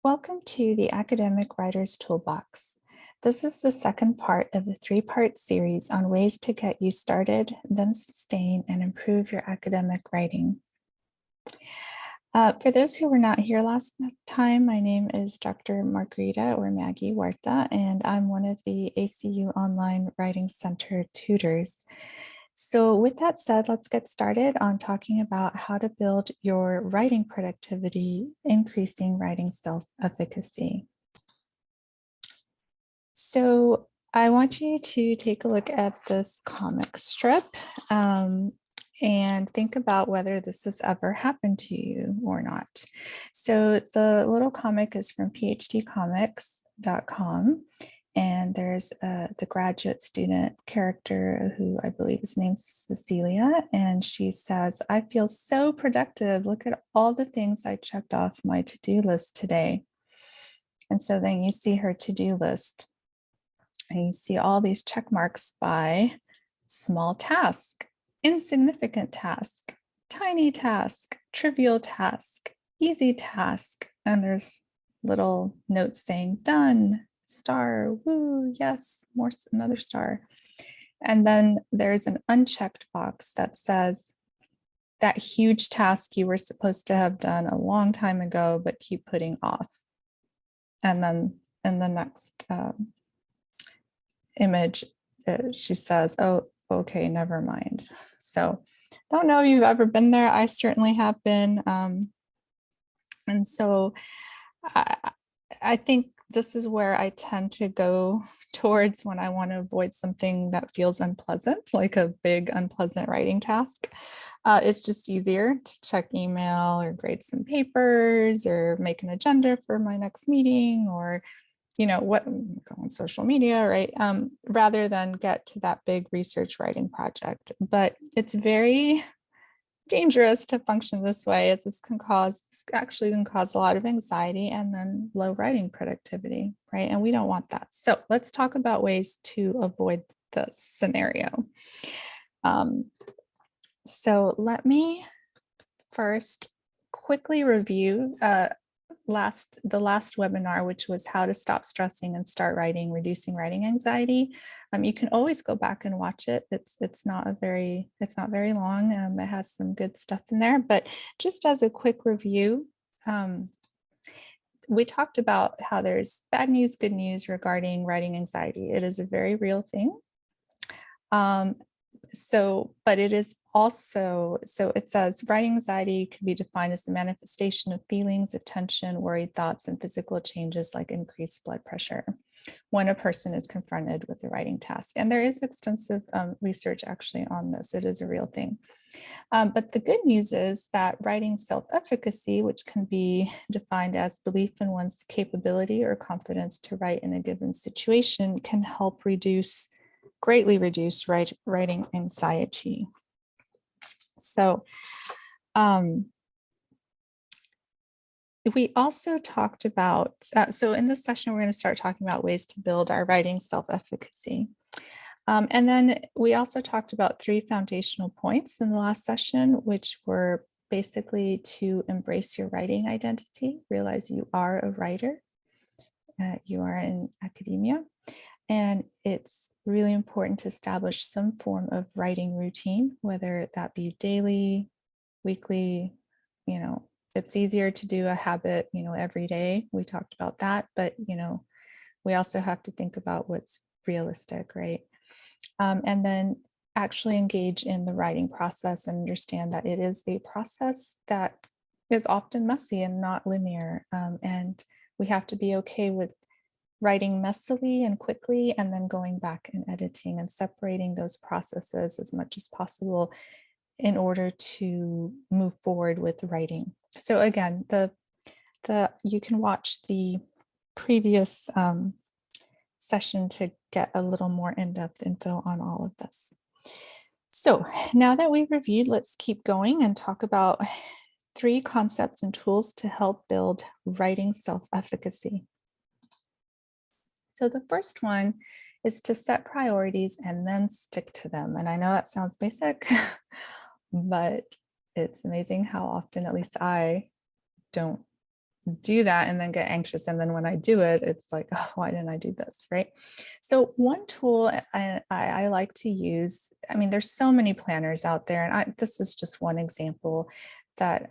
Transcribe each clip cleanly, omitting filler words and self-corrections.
Welcome to the Academic Writer's Toolbox. This is the second part of the three-part series on ways to get you started, then sustain and improve your academic writing. For those who were not here last time, my name is Dr. Margarita or Maggie Huerta, and I'm one of the ACU Online Writing Center tutors. So with that said, let's get started on talking about how to build your writing productivity, increasing writing self-efficacy. So I want you to take a look at this comic strip and think about whether this has ever happened to you or not. So the little comic is from phdcomics.com. And there's the graduate student character who I believe is named Cecilia. And she says, "I feel so productive. Look at all the things I checked off my to-do list today." And so then you see her to-do list and you see all these check marks by small task, insignificant task, tiny task, trivial task, easy task. And there's little notes saying done, star, woo, yes, more, another star. And then there's an unchecked box that says that huge task you were supposed to have done a long time ago, but keep putting off. And then in the next image, she says, "Oh, okay, never mind." So don't know if you've ever been there. I certainly have been. And so I think this is where I tend to go towards when I want to avoid something that feels unpleasant, like a big unpleasant writing task. It's just easier to check email or grade some papers or make an agenda for my next meeting or, what, go on social media, right? Rather than get to that big research writing project. But it's very dangerous to function this way, as this actually can cause a lot of anxiety and then low writing productivity, right? And we don't want that. So let's talk about ways to avoid this scenario. So let me first quickly review the last webinar, which was how to stop stressing and start writing, reducing writing anxiety. You can always go back and watch it. It's not very long. It has some good stuff in there, but just as a quick review, we talked about how there's bad news, good news regarding writing anxiety. It is a very real thing. But it is also, so it says writing anxiety can be defined as the manifestation of feelings of tension, worried thoughts, and physical changes like increased blood pressure when a person is confronted with a writing task. And there is extensive research actually on this. It is a real thing. But the good news is that writing self-efficacy, which can be defined as belief in one's capability or confidence to write in a given situation, can help greatly reduce writing anxiety. So we also talked about, so in this session, we're going to start talking about ways to build our writing self-efficacy. And then we also talked about 3 foundational points in the last session, which were basically to embrace your writing identity, realize you are a writer, you are in academia. And it's really important to establish some form of writing routine, whether that be daily, weekly, it's easier to do a habit, every day. We talked about that, but, we also have to think about what's realistic, right? And then actually engage in the writing process and understand that it is a process that is often messy and not linear. And we have to be okay with writing messily and quickly, and then going back and editing and separating those processes as much as possible in order to move forward with writing. So again, you can watch the previous session to get a little more in-depth info on all of this. So now that we've reviewed, let's keep going and talk about 3 concepts and tools to help build writing self-efficacy. So the first one is to set priorities and then stick to them. And I know that sounds basic, but it's amazing how often, at least I don't do that and then get anxious. And then when I do it, it's like, oh, why didn't I do this? Right. So one tool I like to use, I mean, there's so many planners out there, and this is just one example that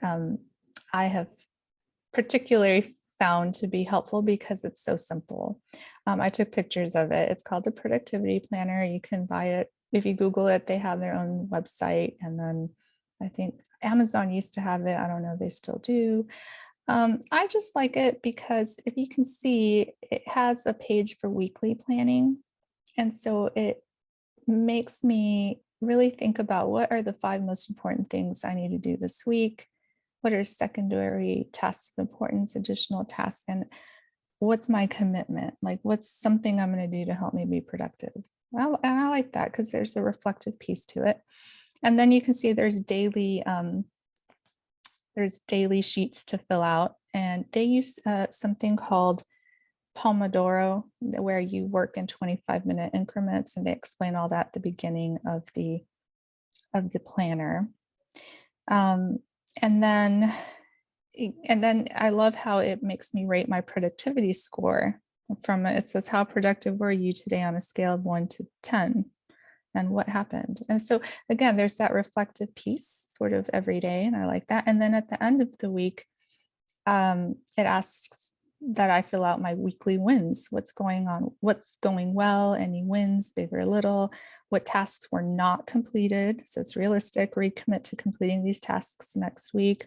I have particularly found to be helpful because it's so simple. I took pictures of it. It's called the Productivity Planner. You can buy it. If you Google it, they have their own website. And then I think Amazon used to have it. I don't know if they still do. I just like it because if you can see, it has a page for weekly planning. And so it makes me really think about what are the 5 most important things I need to do this week? What are secondary tasks of importance, additional tasks, and what's my commitment? Like, what's something I'm going to do to help me be productive? Well, and I like that because there's a reflective piece to it. And then you can see there's daily sheets to fill out, and they use something called Pomodoro, where you work in 25-minute increments, and they explain all that at the beginning of the planner. And then I love how it makes me rate my productivity score. It says, how productive were you today on a scale of 1 to 10? And what happened? And so again, there's that reflective piece sort of every day, and I like that. And then at the end of the week, it asks that I fill out my weekly wins. What's going on? What's going well? Any wins, big or little? What tasks were not completed? So it's realistic. Recommit to completing these tasks next week.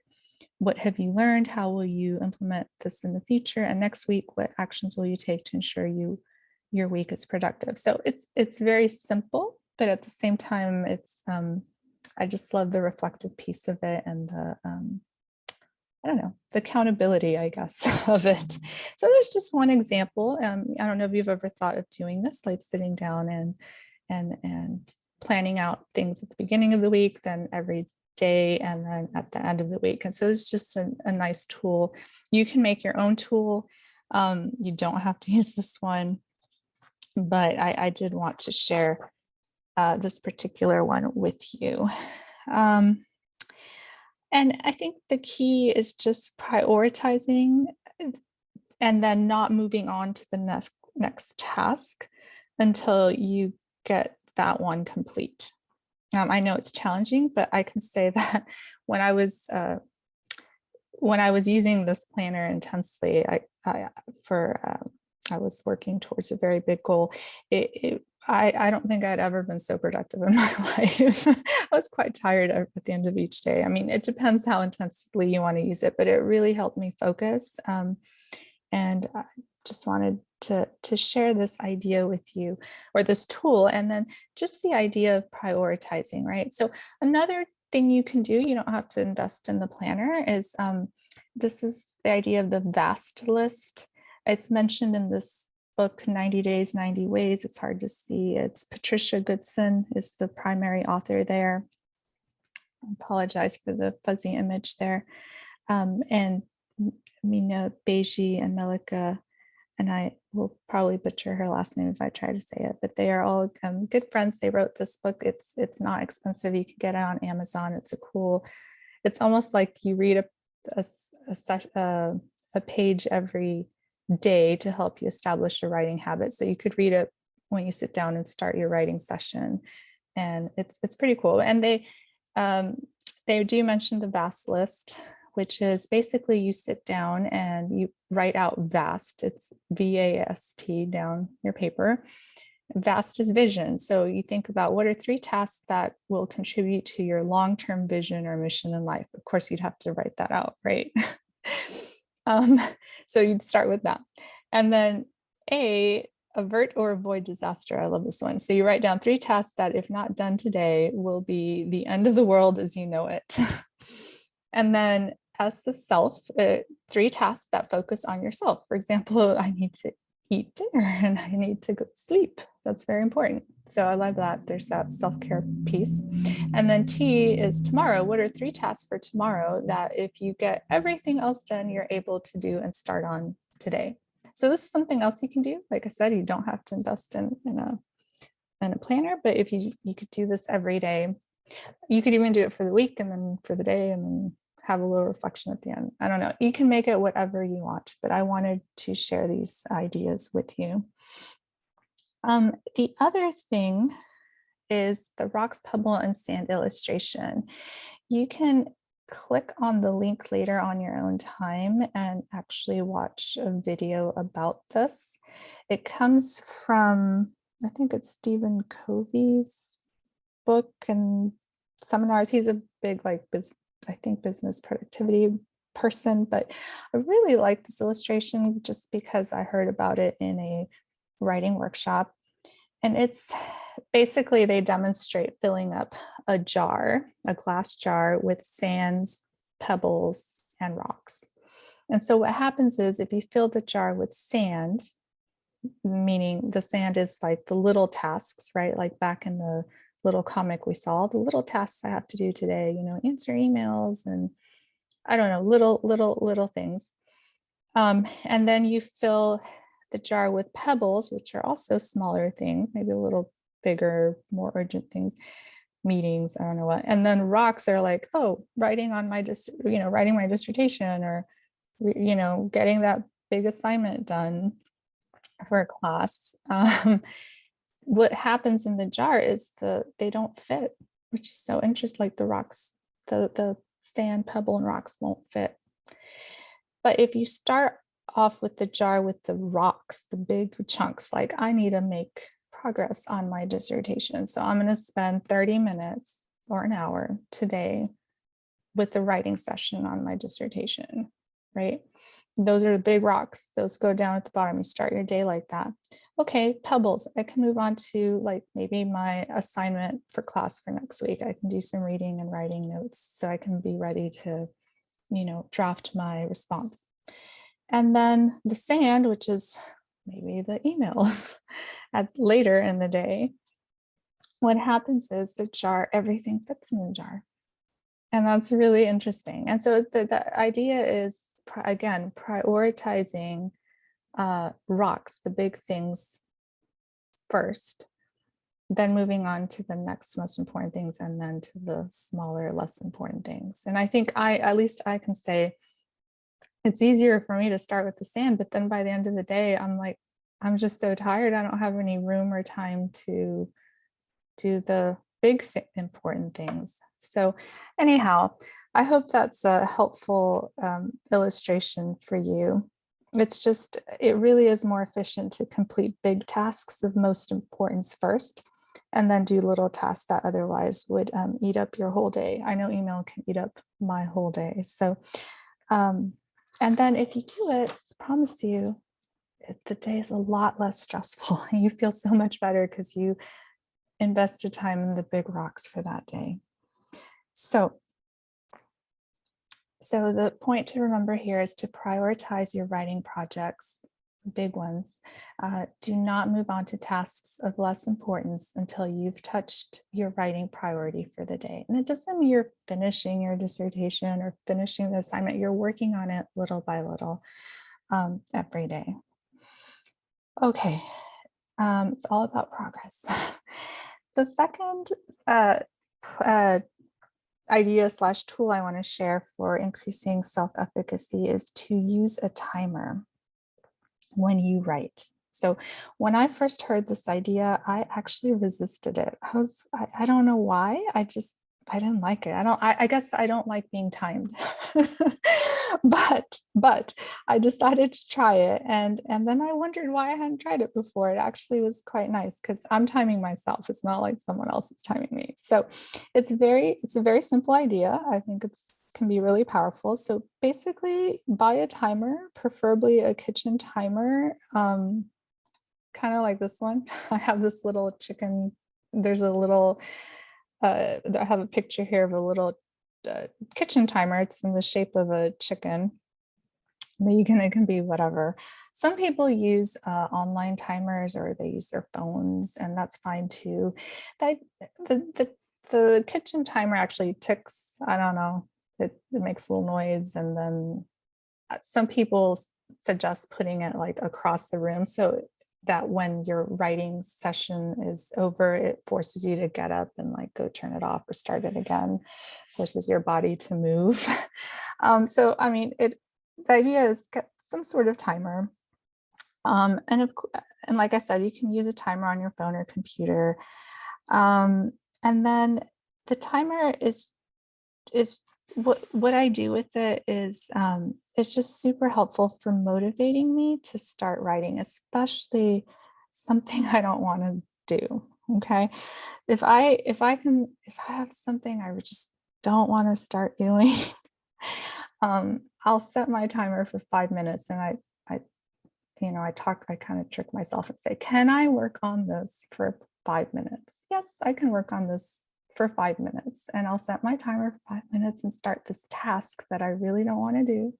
What have you learned? How will you implement this in the future? And next week, what actions will you take to ensure your week is productive? So it's very simple, but at the same time, it's I just love the reflective piece of it and the I don't know, the accountability, I guess, of it. So that's just one example. I don't know if you've ever thought of doing this, like sitting down and planning out things at the beginning of the week, then every day, and then at the end of the week. And so it's just a nice tool. You can make your own tool. You don't have to use this one, but I did want to share this particular one with you. And I think the key is just prioritizing and then not moving on to the next task until you get that one complete. I know it's challenging, but I can say that when I was using this planner intensely, I was working towards a very big goal. I don't think I'd ever been so productive in my life. I was quite tired at the end of each day. I mean, it depends how intensely you want to use it, but it really helped me focus. And I just wanted to share this idea with you, or this tool, and then just the idea of prioritizing, right? So another thing you can do, you don't have to invest in the planner, is this is the idea of the VAST list. It's mentioned in this book, 90 Days, 90 Ways. It's hard to see. It's Patricia Goodson is the primary author there. I apologize for the fuzzy image there. And Mina Beji and Melika, and I will probably butcher her last name if I try to say it, but they are all good friends. They wrote this book. It's not expensive. You can get it on Amazon. It's almost like you read a page every day to help you establish a writing habit. So you could read it when you sit down and start your writing session, and it's pretty cool. And they do mention the VAST list, which is basically you sit down and you write out VAST. It's VAST down your paper. VAST is vision. So you think about what are 3 tasks that will contribute to your long-term vision or mission in life. Of course, you'd have to write that out, right? So you'd start with that. And then avert or avoid disaster. I love this one. So you write down 3 tasks that, if not done today, will be the end of the world as you know it. And then as the self, 3 tasks that focus on yourself. For example, I need to eat dinner and I need to go to sleep. That's very important. So I love that. There's that self-care piece. And then T is tomorrow. What are 3 tasks for tomorrow that, if you get everything else done, you're able to do and start on today? So this is something else you can do. Like I said, you don't have to invest in a planner, but if you could do this every day, you could even do it for the week and then for the day and then have a little reflection at the end. I don't know. You can make it whatever you want, but I wanted to share these ideas with you. The other thing is the rocks, pebble, and sand illustration. You can click on the link later on your own time and actually watch a video about this. It comes from, I think it's Stephen Covey's book and seminars. He's a big, like, business productivity person, but I really like this illustration just because I heard about it in a writing workshop. And it's basically, they demonstrate filling up a jar, a glass jar, with sands, pebbles, and rocks. And so what happens is, if you fill the jar with sand, meaning the sand is like the little tasks, right? Like back in the little comic we saw, the little tasks I have to do today, you know, answer emails and I don't know, little things. And then you fill the jar with pebbles, which are also smaller things, maybe a little bigger, more urgent things, meetings, I don't know what. And then rocks are like, oh, writing my dissertation, or, you know, getting that big assignment done for a class. What happens in the jar is they don't fit, which is so interesting. Like the rocks, the sand, pebble, and rocks won't fit. But if you start off with the jar with the rocks, the big chunks, like I need to make progress on my dissertation, so I'm going to spend 30 minutes or an hour today with the writing session on my dissertation, right? Those are the big rocks. Those go down at the bottom. You start your day like that. Okay, pebbles. I can move on to like maybe my assignment for class for next week. I can do some reading and writing notes so I can be ready to, you know, draft my response. And then the sand, which is maybe the emails later in the day. What happens is the jar, everything fits in the jar. And that's really interesting. And so the idea is, again, prioritizing rocks, the big things first, then moving on to the next most important things, and then to the smaller, less important things. And I think at least I can say it's easier for me to start with the sand, but then by the end of the day, I'm like, I'm just so tired. I don't have any room or time to do the big important things. So anyhow, I hope that's a helpful illustration for you. It's just, it really is more efficient to complete big tasks of most importance first, and then do little tasks that otherwise would eat up your whole day. I know email can eat up my whole day. So, and then if you do it, I promise you, the day is a lot less stressful. You feel so much better because you invested time in the big rocks for that day. So the point to remember here is to prioritize your writing projects, big ones. Do not move on to tasks of less importance until you've touched your writing priority for the day. And it doesn't mean you're finishing your dissertation or finishing the assignment. You're working on it little by little every day. Okay, it's all about progress. The second idea/tool I want to share for increasing self-efficacy is to use a timer when you write. So when I first heard this idea, I actually resisted it. I don't know why. I didn't like it. I guess I don't like being timed. but I decided to try it, and then I wondered why I hadn't tried it before. It actually was quite nice because I'm timing myself. It's not like someone else is timing me. So it's a very simple idea. I think it can be really powerful. So basically, buy a timer, preferably a kitchen timer, kind of like this one. I have this little chicken. There's a little. I have a picture here of a little kitchen timer. It's in the shape of a chicken. It can be whatever. Some people use online timers, or they use their phones, and that's fine too. The kitchen timer actually ticks. I don't know. It makes a little noise, and then some people suggest putting it like across the room, so that when your writing session is over, it forces you to get up and like go turn it off or start it again, forces your body to move. So, I mean, the idea is get some sort of timer. And like I said, you can use a timer on your phone or computer. And then the timer is what I do with it is it's just super helpful for motivating me to start writing, especially something I don't want to do. Okay. If I have something I just don't want to start doing, I'll set my timer for 5 minutes, and I I kind of trick myself and say, can I work on this for 5 minutes? Yes, I can work on this for 5 minutes. And I'll set my timer for 5 minutes and start this task that I really don't want to do,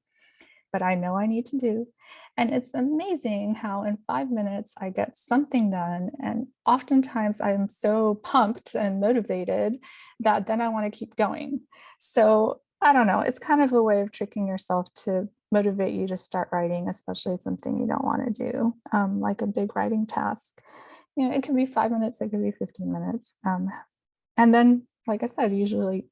but I know I need to do. And it's amazing how in 5 minutes I get something done. And oftentimes I'm so pumped and motivated that then I want to keep going. So I don't know, it's kind of a way of tricking yourself to motivate you to start writing, especially something you don't want to do, like a big writing task. It can be 5 minutes, it could be 15 minutes. And then, like I said, usually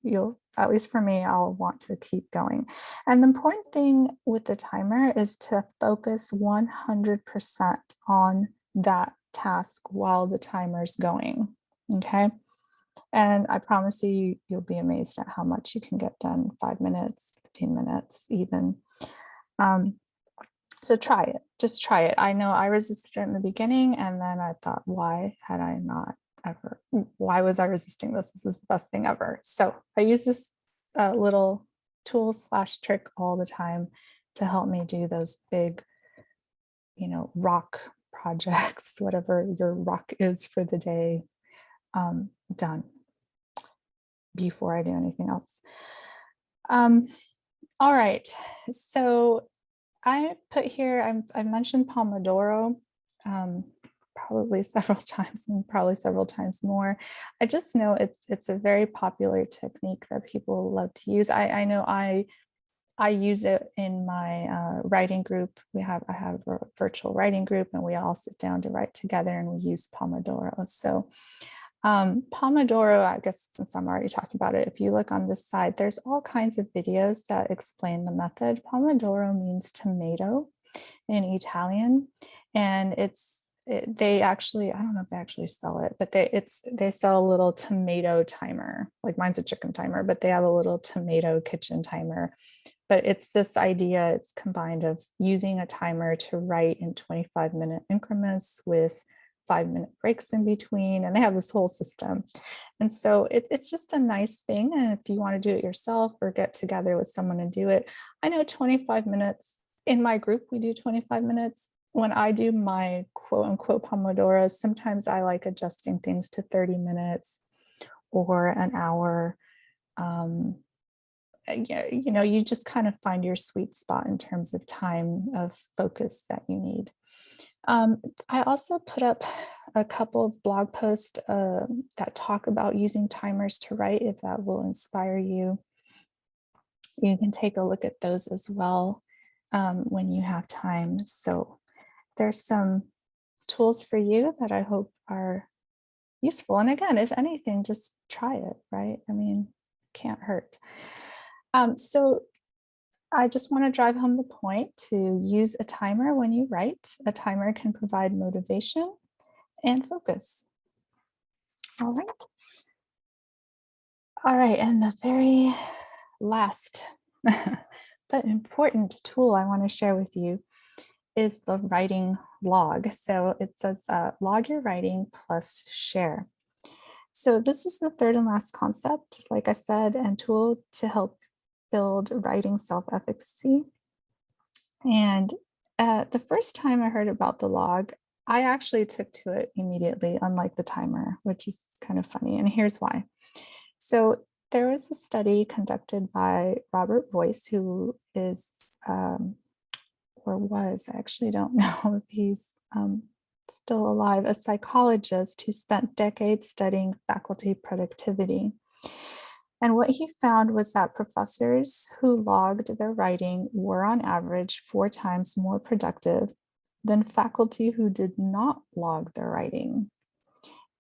at least for me, I'll want to keep going. And the important thing with the timer is to focus 100% on that task while the timer's going. Okay. And I promise you'll be amazed at how much you can get done. 5 minutes, 15 minutes, even. So try it, just try it. I know I resisted in the beginning, and then I thought, why was I resisting this? This is the best thing ever. So I use this little tool / trick all the time to help me do those big, rock projects, whatever your rock is for the day, done before I do anything else. All right, so I put here, I mentioned Pomodoro probably several times, and probably several times more. I just know it's a very popular technique that people love to use. I know I use it in my writing group. I have a virtual writing group, and we all sit down to write together, and we use Pomodoro. So Pomodoro, I guess since I'm already talking about it, if you look on this side, there's all kinds of videos that explain the method. Pomodoro means tomato in Italian, and they actually, I don't know if they actually sell it, but they sell a little tomato timer. Like mine's a chicken timer, but they have a little tomato kitchen timer. But it's this idea, it's combined of using a timer to write in 25-minute increments with 5-minute breaks in between, and they have this whole system. And so it's just a nice thing. And if you want to do it yourself or get together with someone and do it, I know 25 minutes in my group, we do 25 minutes. When I do my quote unquote Pomodoros, sometimes I like adjusting things to 30 minutes or an hour. You just kind of find your sweet spot in terms of time of focus that you need. I also put up a couple of blog posts that talk about using timers to write, if that will inspire you. You can take a look at those as well when you have time. So there's some tools for you that I hope are useful. And again, if anything, just try it, right? I mean, can't hurt. So I just want to drive home the point to use a timer when you write. A timer can provide motivation and focus. All right. All right, and the very last but important tool I want to share with you is the writing log. So it says log your writing plus share. So this is the third and last concept, like I said, and tool to help build writing self-efficacy. And the first time I heard about the log, I actually took to it immediately, unlike the timer, which is kind of funny. And here's why. So there was a study conducted by Robert Boyce, who is, or was, I actually don't know if he's still alive, a psychologist who spent decades studying faculty productivity. And what he found was that professors who logged their writing were on average 4 times more productive than faculty who did not log their writing.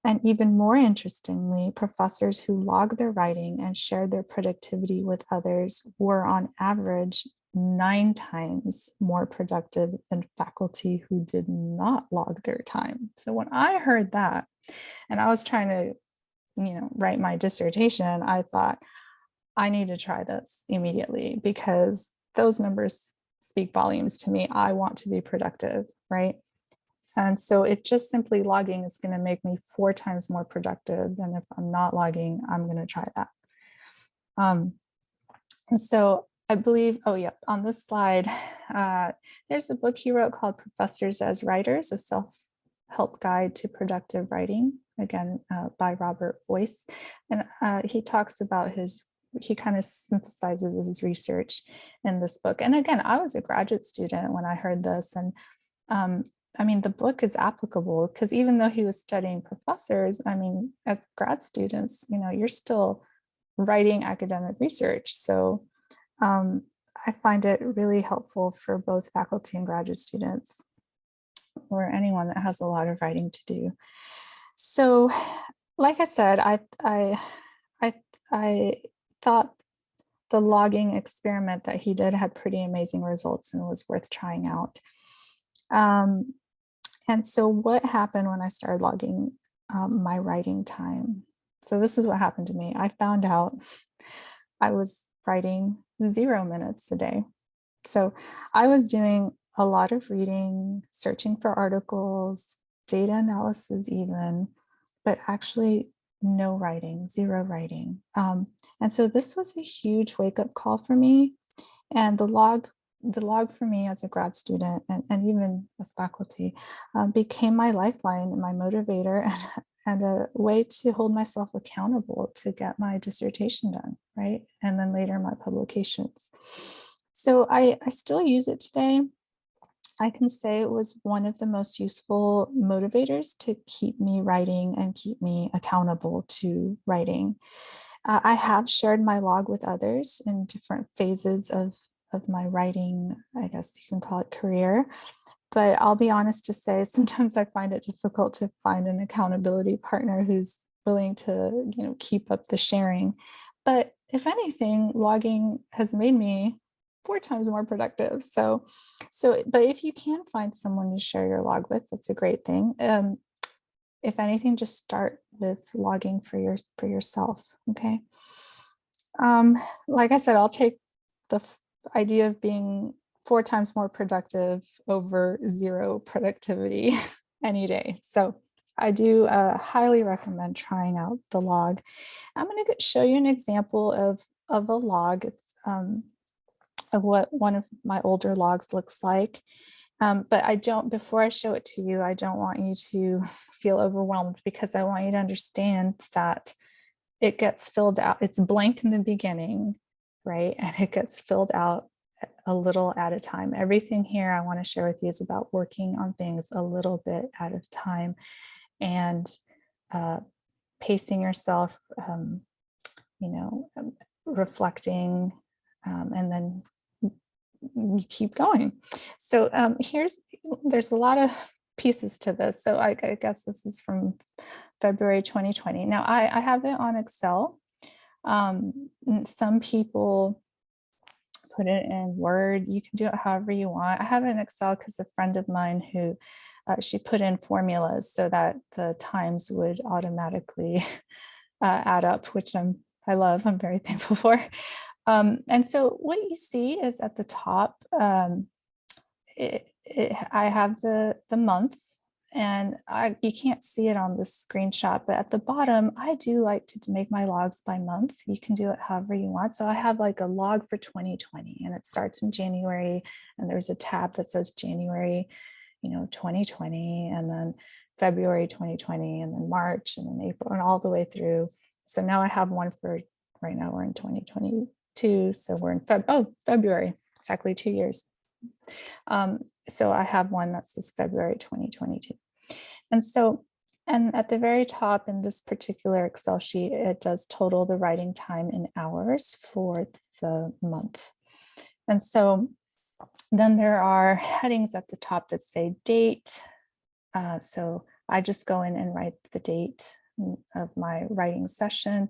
And even more interestingly, professors who logged their writing and shared their productivity with others were on average 9 times more productive than faculty who did not log their time. So when I heard that, and I was trying to, write my dissertation, I thought, I need to try this immediately because those numbers speak volumes to me. I want to be productive, right? And so it just simply logging is going to make me 4 times more productive than if I'm not logging. I'm going to try that. And so I believe, oh yeah, on this slide, there's a book he wrote called Professors as Writers, a self-help guide to productive writing, again, by Robert Boyce. And he talks about he kind of synthesizes his research in this book. And again, I was a graduate student when I heard this. And I mean, the book is applicable because even though he was studying professors, I mean, as grad students, you're still writing academic research. So I find it really helpful for both faculty and graduate students or anyone that has a lot of writing to do. So, like I said, I thought the logging experiment that he did had pretty amazing results and was worth trying out. And so what happened when I started logging my writing time? So this is what happened to me. I found out I was writing 0 minutes a day. So I was doing a lot of reading, searching for articles, data analysis even, but actually no writing, 0 writing. And so this was a huge wake-up call for me. And the log for me as a grad student and even as faculty became my lifeline, my motivator, and a way to hold myself accountable to get my dissertation done, right? And then later my publications. So I still use it today. I can say it was one of the most useful motivators to keep me writing and keep me accountable to writing. I have shared my log with others in different phases of my writing, I guess you can call it career. But I'll be honest to say, sometimes I find it difficult to find an accountability partner who's willing to, keep up the sharing. But if anything, logging has made me 4 times more productive. So, but if you can find someone to share your log with, that's a great thing. If anything, just start with logging for yourself. Okay. Like I said, I'll take the idea of being 4 times more productive over 0 productivity any day. So I do highly recommend trying out the log. I'm going to show you an example of a log of what one of my older logs looks like. But before I show it to you, I don't want you to feel overwhelmed because I want you to understand that it gets filled out. It's blank in the beginning, right? And it gets filled out a little at a time. Everything here I want to share with you is about working on things a little bit at a time and pacing yourself, reflecting, and then you keep going. So there's a lot of pieces to this. So I guess this is from February 2020. Now I have it on Excel. Some people put it in Word. You can do it however you want. I have it in Excel because a friend of mine who she put in formulas so that the times would automatically add up, which I love. I'm very thankful for. And so what you see is at the top, I have the month, and you can't see it on the screenshot, but at the bottom, I do like to make my logs by month. You can do it however you want. So I have like a log for 2020, and it starts in January, and there's a tab that says January, 2020, and then February 2020, and then March, and then April, and all the way through. So now I have one for, right now we're in 2022, so we're in February, exactly 2 years. So I have one that says February 2022. And at the very top in this particular Excel sheet, it does total the writing time in hours for the month. And so Then there are headings at the top that say date. So I just go in and write the date of my writing session.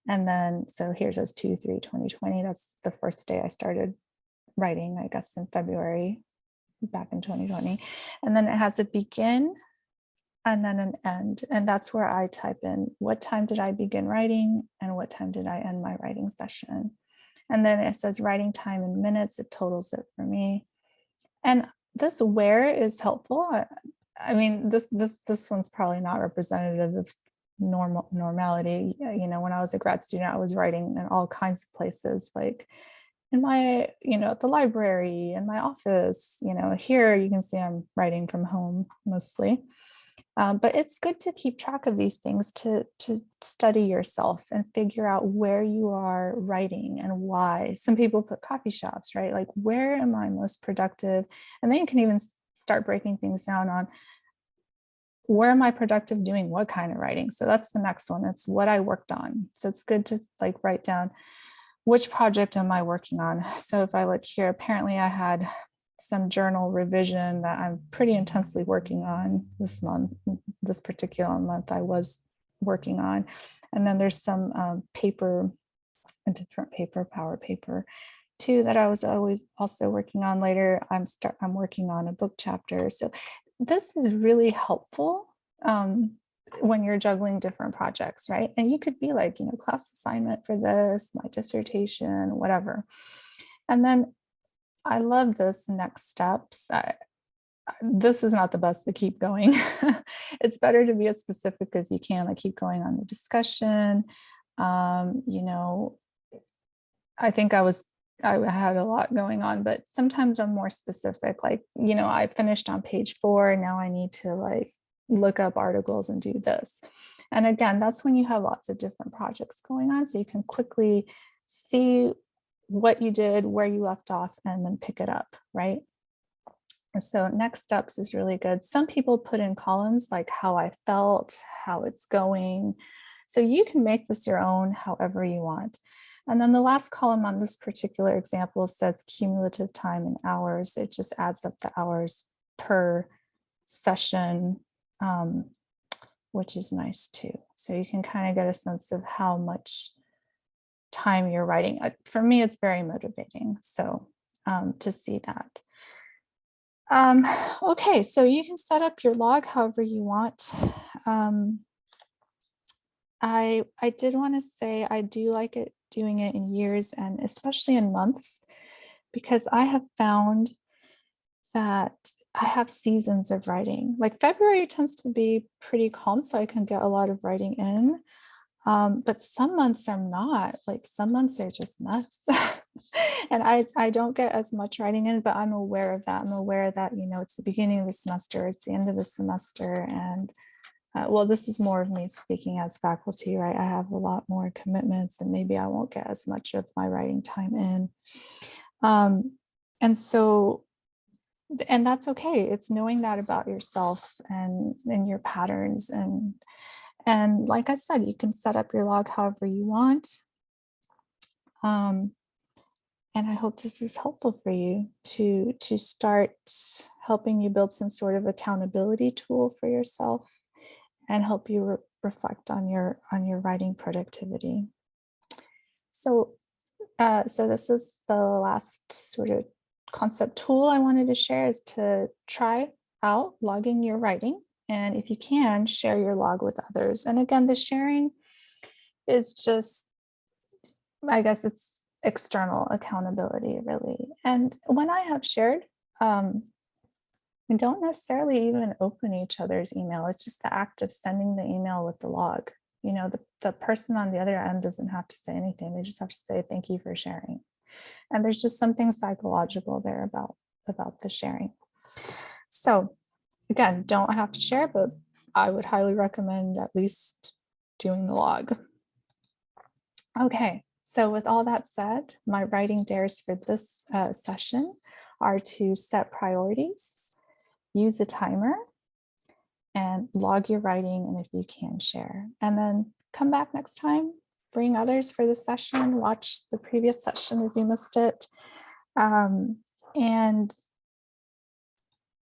And then, so here says 2/3/2020. That's the first day I started writing, I guess, in February back in 2020. And then it has a begin and then an end. And that's where I type in what time did I begin writing and what time did I end my writing session. And then it says writing time in minutes. It totals it for me. And this where is helpful. I mean, this one's probably not representative of normality. You know, when I was a grad student, I was writing in all kinds of places, like in my, at the library, in my office. Here you can see I'm writing from home mostly. But it's good to keep track of these things, to study yourself and figure out where you are writing and why. Some people put coffee shops, right? Like, where am I most productive? And then you can even start breaking things down on where am I productive doing what kind of writing. So that's the next one. It's what I worked on. So it's good to like write down which project am I working on. So if I look here, apparently I had some journal revision that I'm pretty intensely working on this month. This particular month I was working on. And then there's some paper, a different paper, power paper too, that I was always also working on later. I'm working on a book chapter. So this is really helpful when you're juggling different projects, right? And you could be like, class assignment for this, my dissertation, whatever. And then I love this next steps. This is not the best to keep going. It's better to be as specific as you can, like keep going on the discussion. I think I had a lot going on, but sometimes I'm more specific. Like, I finished on page 4. Now I need to like look up articles and do this. And again, that's when you have lots of different projects going on. So you can quickly see what you did, where you left off, and then pick it up, right? And so next steps is really good. Some people put in columns like how I felt, how it's going. So you can make this your own however you want. And then the last column on this particular example says cumulative time in hours. It just adds up the hours per session, which is nice too. So you can kind of get a sense of how much time you're writing. For me, it's very motivating. So to see that. Okay, so you can set up your log however you want. I did want to say I do like it doing it in years and especially in months, because I have found that I have seasons of writing. Like February tends to be pretty calm, so I can get a lot of writing in. But some months are not, like some months are just nuts. And I don't get as much writing in, but I'm aware of that. I'm aware that, it's the beginning of the semester, it's the end of the semester. And well, this is more of me speaking as faculty, right? I have a lot more commitments and maybe I won't get as much of my writing time in. And so, and that's okay. It's knowing that about yourself and your patterns. And like I said, you can set up your log however you want. And I hope this is helpful for you to start helping you build some sort of accountability tool for yourself and help you reflect on your writing productivity. So, so this is the last sort of concept tool I wanted to share, is to try out logging your writing. And if you can, share your log with others. And again, the sharing is just, I guess it's external accountability, really. And when I have shared, we don't necessarily even open each other's email. It's just the act of sending the email with the log. The person on the other end doesn't have to say anything. They just have to say, thank you for sharing. And there's just something psychological there about the sharing. So again, don't have to share, but I would highly recommend at least doing the log. Okay, so with all that said, my writing dares for this session are to set priorities, use a timer, and log your writing, and if you can, share. And then come back next time, bring others for the session, watch the previous session if you missed it. And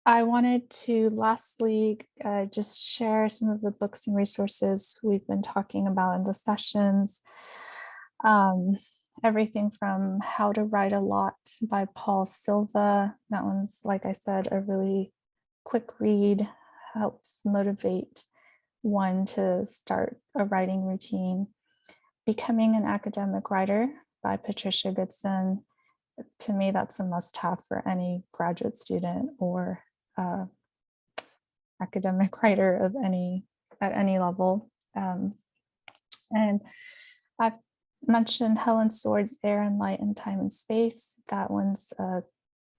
I wanted to lastly just share some of the books and resources we've been talking about in the sessions. Everything from How to Write a Lot by Paul Silva. That one's, like I said, a really quick read, helps motivate one to start a writing routine. Becoming an Academic Writer by Patricia Goodson. To me, that's a must-have for any graduate student or academic writer of at any level. And I've mentioned Helen Sword's Air and Light and Time and Space. That one's a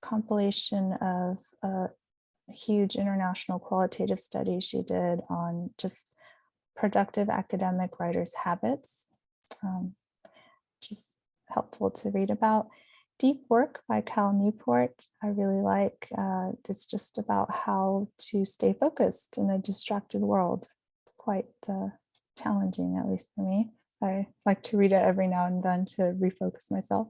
compilation of a huge international qualitative study she did on just productive academic writers' habits. Just helpful to read about. Deep Work by Cal Newport, I really like. It's just about how to stay focused in a distracted world. It's quite challenging, at least for me. I like to read it every now and then to refocus myself.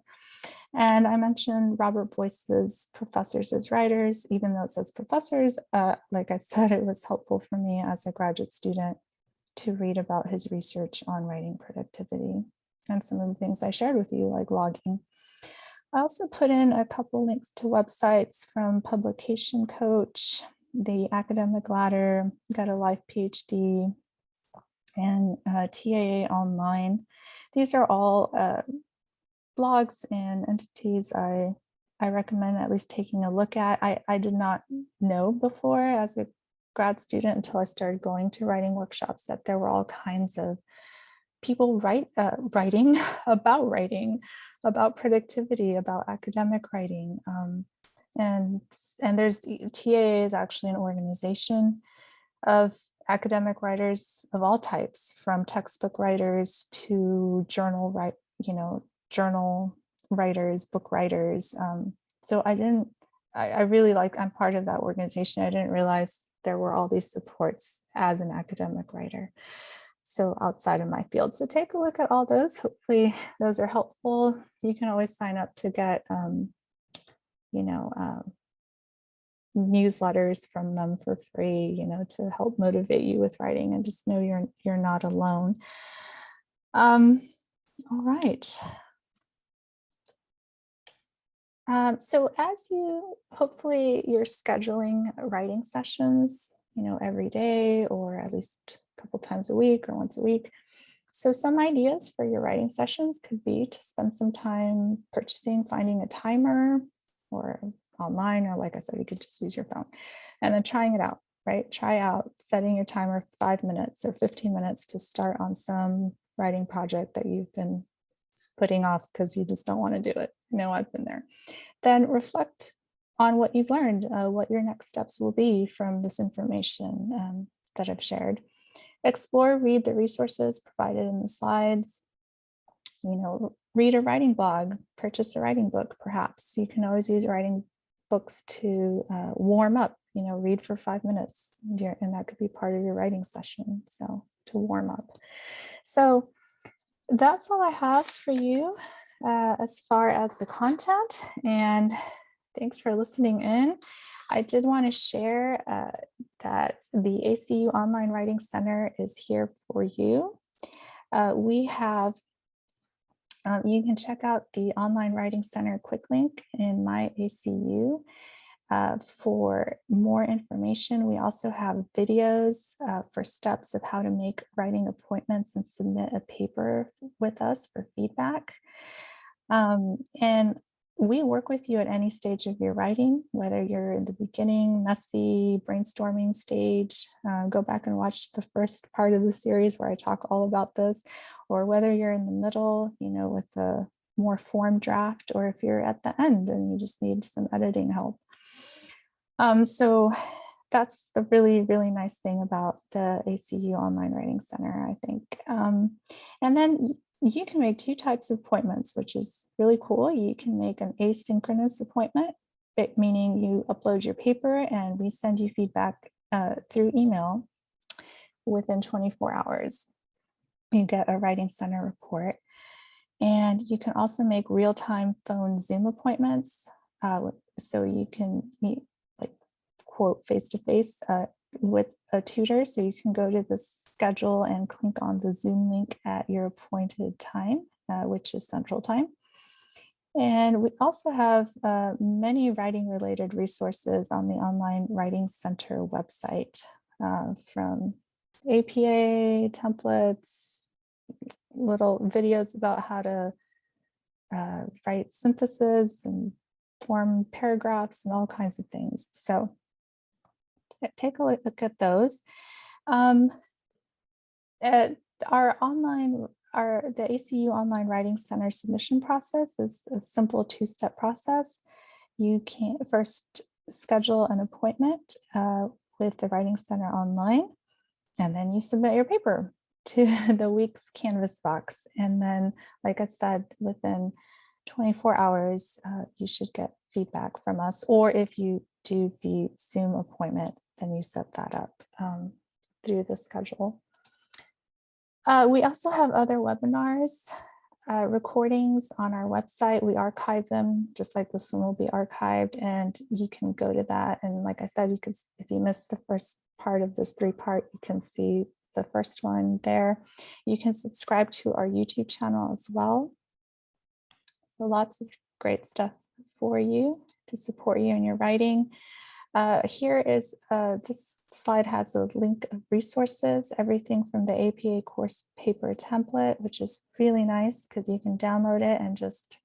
And I mentioned Robert Boyce's Professors as Writers. Even though it says professors, like I said, it was helpful for me as a graduate student to read about his research on writing productivity and some of the things I shared with you, like logging. I also put in a couple links to websites from Publication Coach, the Academic Ladder, Got a Life PhD, and TAA Online. These are all blogs and entities I recommend at least taking a look at. I did not know before as a grad student until I started going to writing workshops that there were all kinds of people writing, about productivity, about academic writing. And there's TAA is actually an organization of academic writers of all types, from textbook writers to journal writers, book writers. So I really I'm part of that organization. I didn't realize there were all these supports as an academic writer, so outside of my field. So take a look at all those. Hopefully those are helpful. You can always sign up to get newsletters from them for free, to help motivate you with writing, and just know you're not alone. All right. So as hopefully you're scheduling writing sessions, every day, or at least a couple times a week or once a week. So some ideas for your writing sessions could be to spend some time finding a timer, or online, or like I said, you could just use your phone, and then trying it out, right? Try out setting your timer 5 minutes or 15 minutes to start on some writing project that you've been putting off because you just don't want to do it. I've been there. Then reflect on what you've learned, what your next steps will be from this information that I've shared. Read the resources provided in the slides. Read a writing blog, purchase a writing book, perhaps. You can always use writing books to warm up, read for 5 minutes, and that could be part of your writing session, so to warm up. So that's all I have for you as far as the content, and thanks for listening in. I did want to share that the ACU Online Writing Center is here for you. We have, you can check out the Online Writing Center quick link in My ACU for more information. We also have videos for steps of how to make writing appointments and submit a paper with us for feedback. And we work with you at any stage of your writing, whether you're in the beginning, messy, brainstorming stage. Go back and watch the first part of the series where I talk all about this, or whether you're in the middle, with a more formed draft, or if you're at the end and you just need some editing help. So that's the really, really nice thing about the ACU Online Writing Center, I think. And then you can make 2 types of appointments, which is really cool. You can make an asynchronous appointment, meaning you upload your paper and we send you feedback through email within 24 hours. You get a Writing Center report. And you can also make real-time phone Zoom appointments. So you can meet, like, quote, face-to-face with a tutor. So you can go to the schedule and click on the Zoom link at your appointed time, which is Central Time. And we also have many writing related resources on the Online Writing Center website, from APA templates, little videos about how to write synthesis and form paragraphs and all kinds of things. So take a look at those. At our online, the ACU Online Writing Center submission process is a simple two-step process. You can first schedule an appointment with the Writing Center online, and then you submit your paper to the week's Canvas box. And then, like I said, within 24 hours, you should get feedback from us. Or if you do the Zoom appointment, then you set that up through the schedule. We also have other webinars, recordings on our website. We archive them, just like this one will be archived, and you can go to that. And like I said, you could, if you missed the first part of this 3-part, you can see the first one there. You can subscribe to our YouTube channel as well. So lots of great stuff for you to support you in your writing. Here is, this slide has a link of resources, everything from the APA course paper template, which is really nice because you can download it and just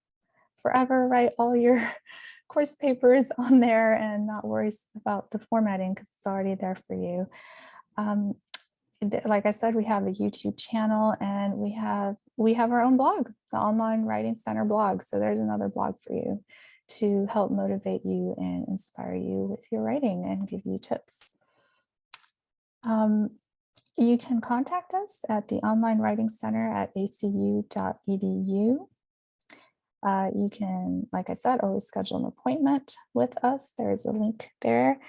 forever write all your course papers on there and not worry about the formatting because it's already there for you. Like I said, we have a YouTube channel, and we have our own blog, the Online Writing Center blog. So there's another blog for you to help motivate you and inspire you with your writing and give you tips. You can contact us at the Online Writing Center at acu.edu. You can, like I said, always schedule an appointment with us. There's a link there.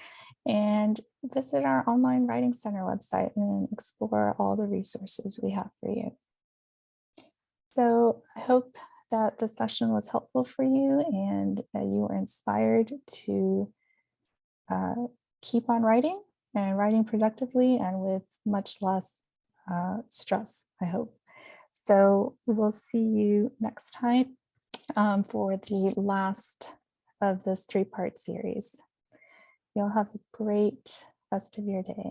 And visit our Online Writing Center website and explore all the resources we have for you. So I hope that the session was helpful for you and you were inspired to keep on writing and writing productively and with much less stress, I hope. So we'll see you next time for the last of this 3-part series. You'll have a great rest of your day.